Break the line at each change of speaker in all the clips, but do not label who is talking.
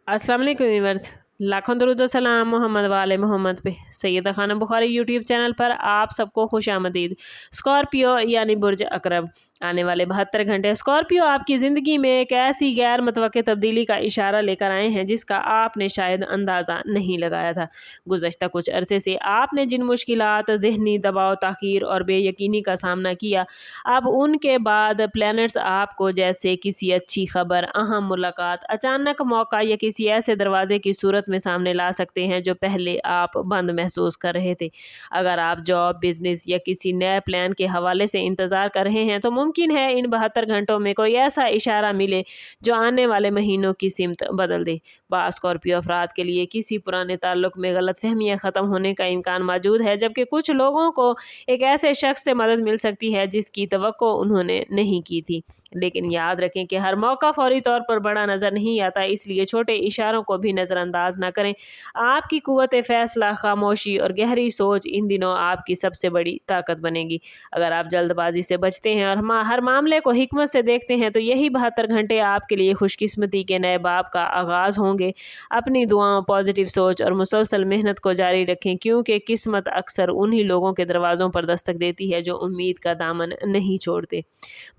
अस्सलाम वालेकुम व्यूअर्स, लाखों दरूद व सलाम मोहम्मद वाले मोहम्मद पे। सैयदा खानम बुखारी यूट्यूब चैनल पर आप सबको खुश आमदीद। स्कॉर्पियो यानी बुर्ज अकरब, आने वाले 72 घंटे स्कॉर्पियो आपकी ज़िंदगी में एक ऐसी गैर मुतवक्किल तब्दीली का इशारा लेकर आए हैं जिसका आपने शायद अंदाज़ा नहीं लगाया था। गुज़श्ता कुछ अरसे से आपने जिन मुश्किलात, ज़हनी दबाव, ताख़ीर और बेयकीनी का सामना किया, अब उनके बाद प्लैनेट्स आपको जैसे किसी अच्छी खबर, अहम मुलाकात, अचानक मौका या किसी ऐसे दरवाजे की सूरत में सामने ला सकते हैं जो पहले आप बंद महसूस कर रहे थे। अगर आप जॉब, बिजनेस या किसी नए प्लान के हवाले से इंतज़ार कर रहे हैं तो मुमकिन है इन 72 घंटों में कोई ऐसा इशारा मिले जो आने वाले महीनों की सिमत बदल दे। बास स्कॉर्पियो अफराद के लिए किसी पुराने ताल्लुक में गलतफहमियां ख़त्म होने का इम्कान मौजूद है, जबकि कुछ लोगों को एक ऐसे शख्स से मदद मिल सकती है जिसकी तवक्को उन्होंने नहीं की थी। लेकिन याद रखें कि हर मौका फौरी तौर पर बड़ा नज़र नहीं आता, इसलिए छोटे इशारों को भी नज़रअंदाज ना करें। आपकी कुव्वत फ़ैसला, खामोशी और गहरी सोच इन दिनों आपकी सबसे बड़ी ताकत बनेगी। अगर आप जल्दबाजी से बचते हैं और हर मामले को हिकमत से देखते हैं तो यही 72 घंटे आपके लिए खुशकिस्मती के नए बाब का आगाज़ होंगे। अपनी दुआओं, पॉजिटिव सोच और मुसलसल मेहनत को जारी रखें, क्योंकि किस्मत अक्सर उन्हीं लोगों के दरवाज़ों पर दस्तक देती है जो उम्मीद का दामन नहीं छोड़ते।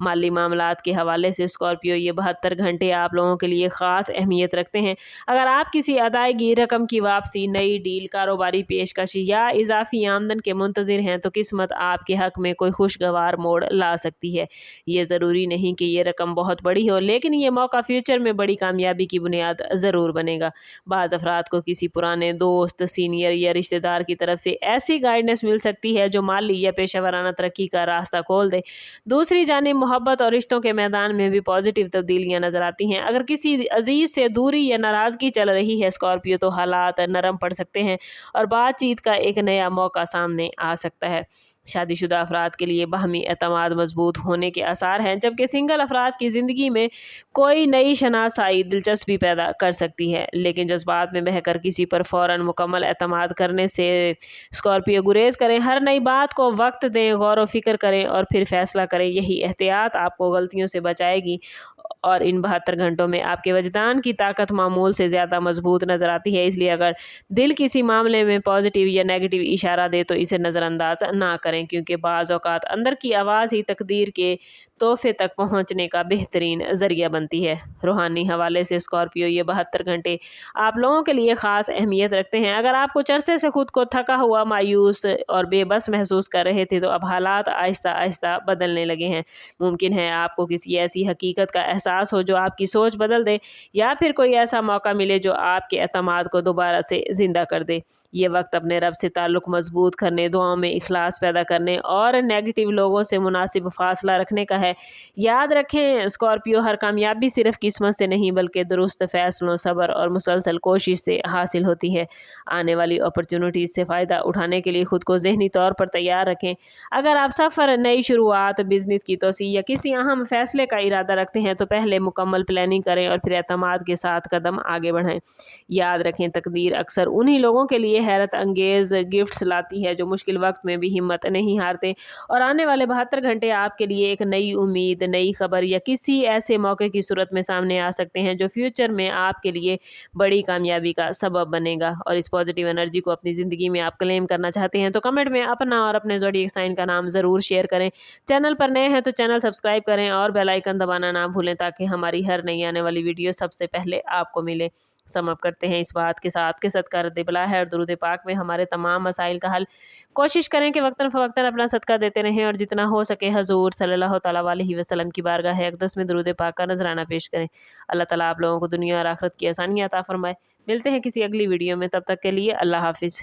माली मामलात के हवाले से स्कॉर्पियो ये 72 घंटे आप लोगों के लिए ख़ास अहमियत रखते हैं। अगर आप किसी अदायगी, रकम की वापसी, नई डील, कारोबारी पेशकश या इजाफी आमदन के मुंतज़िर हैं तो किस्मत आपके हक में कोई खुशगवार मोड़ ला सकती है। ये ज़रूरी नहीं कि ये रकम बहुत बड़ी हो, लेकिन ये मौका फ्यूचर में बड़ी कामयाबी की बुनियाद ज़रूर बनेगा। बाज़ अफराद को किसी पुराने दोस्त, सीनियर या रिश्तेदार की तरफ से ऐसी गाइडेंस मिल सकती है जो माली या पेशेवराना तरक्की का रास्ता खोल दे। दूसरी जानिब मोहब्बत और रिश्तों के मैदान में भी पॉजिटिव तब्दीलियां नजर आती हैं। अगर किसी अजीज से दूरी या नाराजगी चल रही है स्कॉर्पियो, तो हालात नरम पड़ सकते हैं और बातचीत का एक नया मौका सामने आ सकता है। शादीशुदा अफराद के लिए बाहमी एतमाद मजबूत होने के आसार हैं, जबकि सिंगल अफराद की ज़िंदगी में कोई नई शनासाई दिलचस्पी पैदा कर सकती है। लेकिन जज्बात में बहकर किसी पर फ़ौरन मुकम्मल एतमाद करने से स्कॉर्पियो गुरेज करें। हर नई बात को वक्त दें, गौर व फिक्र करें और फिर फैसला करें। यही एहतियात आपको गलतियों से बचाएगी और इन 72 घंटों में आपके वजदान की ताकत मामूल से ज़्यादा मजबूत नज़र आती है। इसलिए अगर दिल किसी मामले में पॉजिटिव या नेगेटिव इशारा दे तो इसे नज़रअंदाज ना करें, क्योंकि बाज़ औक़ात अंदर की आवाज़ ही तकदीर के तोहफे तक पहुँचने का बेहतरीन ज़रिया बनती है। रूहानी हवाले से स्कॉर्पियो ये 72 घंटे आप लोगों के लिए ख़ास अहमियत रखते हैं। अगर आप कुछ अरसे से खुद को थका हुआ, मायूस और बेबस महसूस कर रहे थे तो अब हालात आहिस्ता आहिस्ता बदलने लगे हैं। मुमकिन है आपको किसी ऐसी हकीकत का एहसास हो जो आपकी सोच बदल दे, या फिर कोई ऐसा मौका मिले जो आपके एतमाद को दोबारा से ज़िंदा कर दे। ये वक्त अपने रब से ताल्लुक़ मजबूत करने, दुआओं में इखलास पैदा करने और नेगेटिव लोगों से मुनासिब फासला रखने का है। याद रखें स्कॉर्पियो, हर कामयाबी सिर्फ किस्मत से नहीं बल्कि दुरुस्त फैसलों, सब्र और मुसलसल कोशिश से हासिल होती है। आने वाली अपॉर्चुनिटीज़ से फ़ायदा उठाने के लिए खुद को ज़हनी तौर पर तैयार रखें। अगर आप सफ़र, नई शुरुआत, बिजनेस की तोसी या किसी अहम फैसले का इरादा रखते हैं तो पहले मुकम्मल प्लानिंग करें और फिर एतमाद के साथ कदम आगे बढ़ाएं। याद रखें तकदीर अक्सर उन्हीं लोगों के लिए हैरत अंगेज़ गिफ्ट्स लाती है जो मुश्किल वक्त में भी हिम्मत नहीं हारते। और आने वाले 72 घंटे आपके लिए एक नई उम्मीद, नई खबर या किसी ऐसे मौके की सूरत में सामने आ सकते हैं जो फ्यूचर में आपके लिए बड़ी कामयाबी का सबब बनेगा। और इस पॉजिटिव एनर्जी को अपनी ज़िंदगी में आप क्लेम करना चाहते हैं तो कमेंट में अपना और अपने ज़ोडिएक साइन का नाम ज़रूर शेयर करें। चैनल पर नए हैं तो चैनल सब्सक्राइब करें और बेल आइकन दबाना ना भूलें ताकि हमारी हर नई आने वाली वीडियो सबसे पहले आपको मिले। समअप करते हैं इस बात के साथ कि सदका रद्द बला है और दुरूद पाक में हमारे तमाम मसाइल का हल। कोशिश करें कि वक्तन फ़वक्तन अपना सदका देते रहें और जितना हो सके हजूर सल्लल्लाहु तआला अलैहि वसल्लम की बारगाह अक़दस में दुरूद पाक का नजराना पेश करें। अल्लाह ताला आप लोगों को दुनिया और आखिरत की आसानियाँ अता फरमाए। मिलते हैं किसी अगली वीडियो में, तब तक के लिए अल्लाह हाफिज़।